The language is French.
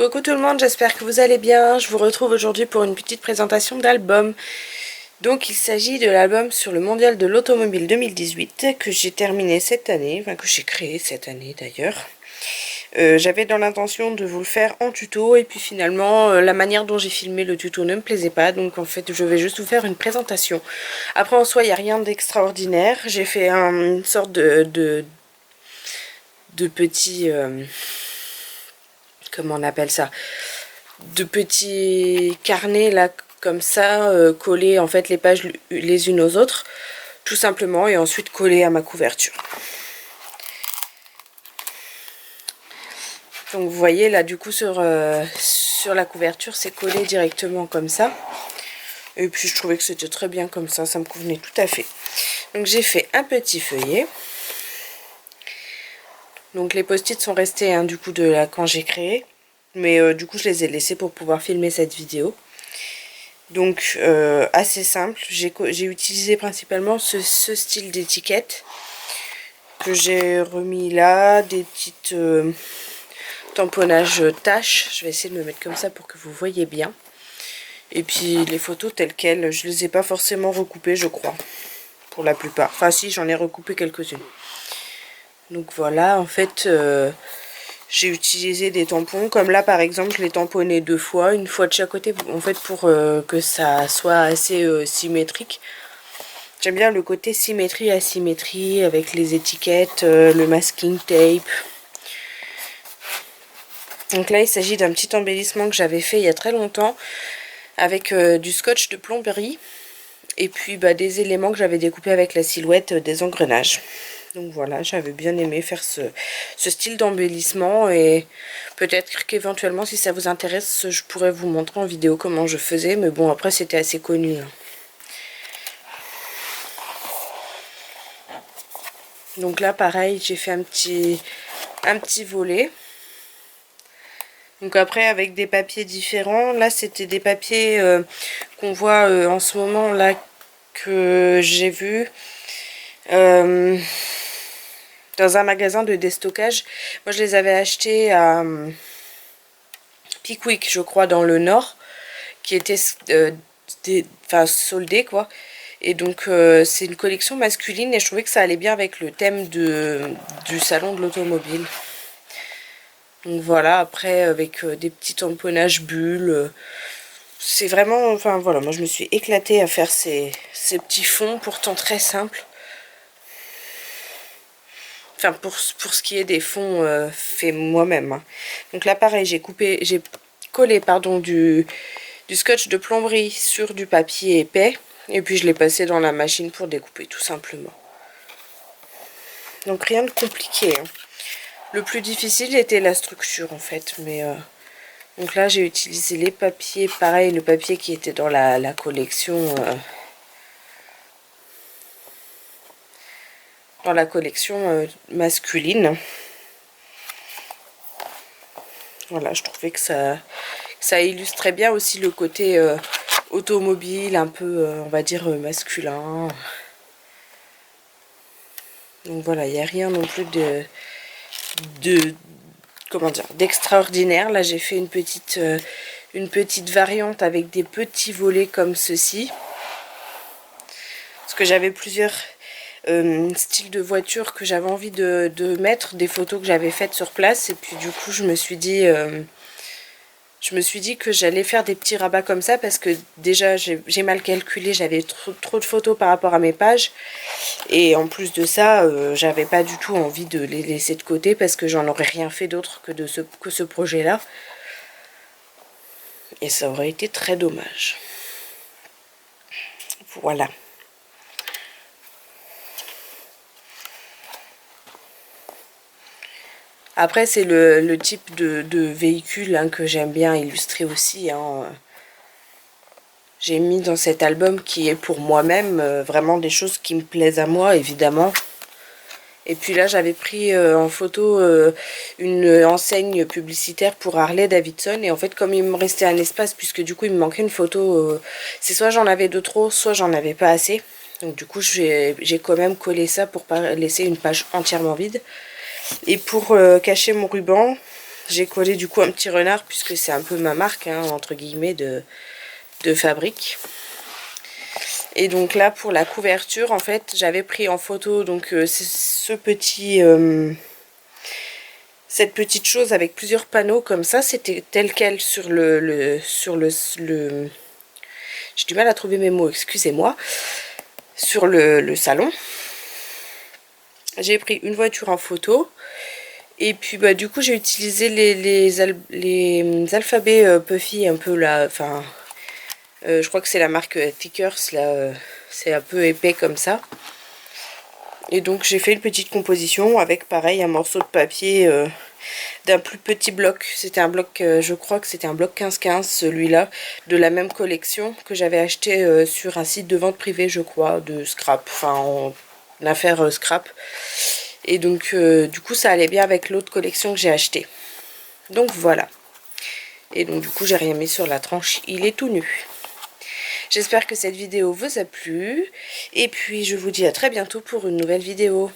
Coucou tout le monde, j'espère que vous allez bien. Je vous retrouve aujourd'hui pour une petite présentation d'album. Donc il s'agit de l'album sur le mondial de l'automobile 2018 que j'ai terminé cette année, enfin que j'ai créé cette année d'ailleurs. J'avais dans l'intention de vous le faire en tuto et puis finalement la manière dont j'ai filmé le tuto ne me plaisait pas, donc en fait je vais juste vous faire une présentation. Après en soi il n'y a rien d'extraordinaire, j'ai fait une sorte de petit... comment on appelle ça, de petits carnets là comme ça, collés en fait les pages les unes aux autres tout simplement, et ensuite collés à ma couverture. Donc vous voyez là du coup sur la couverture c'est collé directement comme ça, et puis je trouvais que c'était très bien comme ça me convenait tout à fait. Donc j'ai fait un petit feuillet. Donc les post-it sont restés du coup de là quand j'ai créé, mais du coup je les ai laissés pour pouvoir filmer cette vidéo. Donc assez simple, j'ai utilisé principalement ce style d'étiquette que j'ai remis là, des petites tamponnages tâches. Je vais essayer de me mettre comme ça pour que vous voyez bien. Et puis les photos telles quelles, je les ai pas forcément recoupées je crois, pour la plupart. Enfin si, j'en ai recoupé quelques-unes. Donc voilà, en fait j'ai utilisé des tampons, comme là par exemple je l'ai tamponné 2 fois, une fois de chaque côté en fait pour que ça soit assez symétrique. J'aime bien le côté symétrie-asymétrie avec les étiquettes, le masking tape. Donc là il s'agit d'un petit embellissement que j'avais fait il y a très longtemps avec du scotch de plomberie et puis des éléments que j'avais découpés avec la silhouette des engrenages. Donc voilà, j'avais bien aimé faire ce style d'embellissement, et peut-être qu'éventuellement si ça vous intéresse je pourrais vous montrer en vidéo comment je faisais, mais bon après c'était assez connu. Donc là pareil j'ai fait un petit volet. Donc après avec des papiers différents, là c'était des papiers qu'on voit en ce moment là, que j'ai vu dans un magasin de déstockage. Moi je les avais achetés à Pickwick je crois dans le nord, qui étaient soldés quoi. Et donc c'est une collection masculine et je trouvais que ça allait bien avec le thème du salon de l'automobile. Donc voilà, après avec des petits tamponnages bulles, c'est vraiment, enfin voilà, moi je me suis éclatée à faire ces petits fonds pourtant très simples. Enfin pour ce qui est des fonds faits moi-même. Hein. Donc là pareil, j'ai collé pardon du scotch de plomberie sur du papier épais, et puis je l'ai passé dans la machine pour découper tout simplement. Donc rien de compliqué. Hein. Le plus difficile était la structure en fait, mais donc là j'ai utilisé les papiers, pareil le papier qui était dans la collection masculine. Voilà, je trouvais que ça illustrait bien aussi le côté automobile, un peu on va dire masculin. Donc voilà, il n'y a rien non plus comment dire, d'extraordinaire. Là j'ai fait une petite variante avec des petits volets comme ceci, parce que j'avais plusieurs styles de voitures que j'avais envie de mettre, des photos que j'avais faites sur place, et puis du coup je me suis dit que j'allais faire des petits rabats comme ça, parce que déjà j'ai mal calculé, j'avais trop de photos par rapport à mes pages, et en plus de ça j'avais pas du tout envie de les laisser de côté, parce que j'en aurais rien fait d'autre que ce projet là, et ça aurait été très dommage. Voilà. Après c'est le type de véhicule que j'aime bien illustrer aussi. J'ai mis dans cet album, qui est pour moi-même, vraiment des choses qui me plaisent à moi évidemment. Et puis là j'avais pris en photo une enseigne publicitaire pour Harley Davidson, et en fait comme il me restait un espace, puisque du coup il me manquait une photo, c'est soit j'en avais de trop, soit j'en avais pas assez. Donc du coup j'ai quand même collé ça pour pas laisser une page entièrement vide. Et pour cacher mon ruban, J'ai collé du coup un petit renard puisque c'est un peu ma marque, hein, entre guillemets, de fabrique. Et donc là pour la couverture, en fait j'avais pris en photo donc ce petit cette petite chose avec plusieurs panneaux comme ça, c'était tel quel sur j'ai du mal à trouver mes mots, excusez-moi, sur le salon. J'ai pris une voiture en photo et puis bah du coup j'ai utilisé les alphabets Puffy un peu là, enfin je crois que c'est la marque Thickers là, c'est un peu épais comme ça. Et donc j'ai fait une petite composition avec pareil un morceau de papier d'un plus petit bloc. C'était un bloc, je crois que c'était un bloc 15-15 celui-là, de la même collection que j'avais acheté sur un site de vente privée je crois, de scrap, enfin en affaire scrap. Et donc du coup ça allait bien avec l'autre collection que j'ai acheté. Donc voilà. Et donc du coup j'ai rien mis sur la tranche, il est tout nu. J'espère que cette vidéo vous a plu. Et puis je vous dis à très bientôt pour une nouvelle vidéo.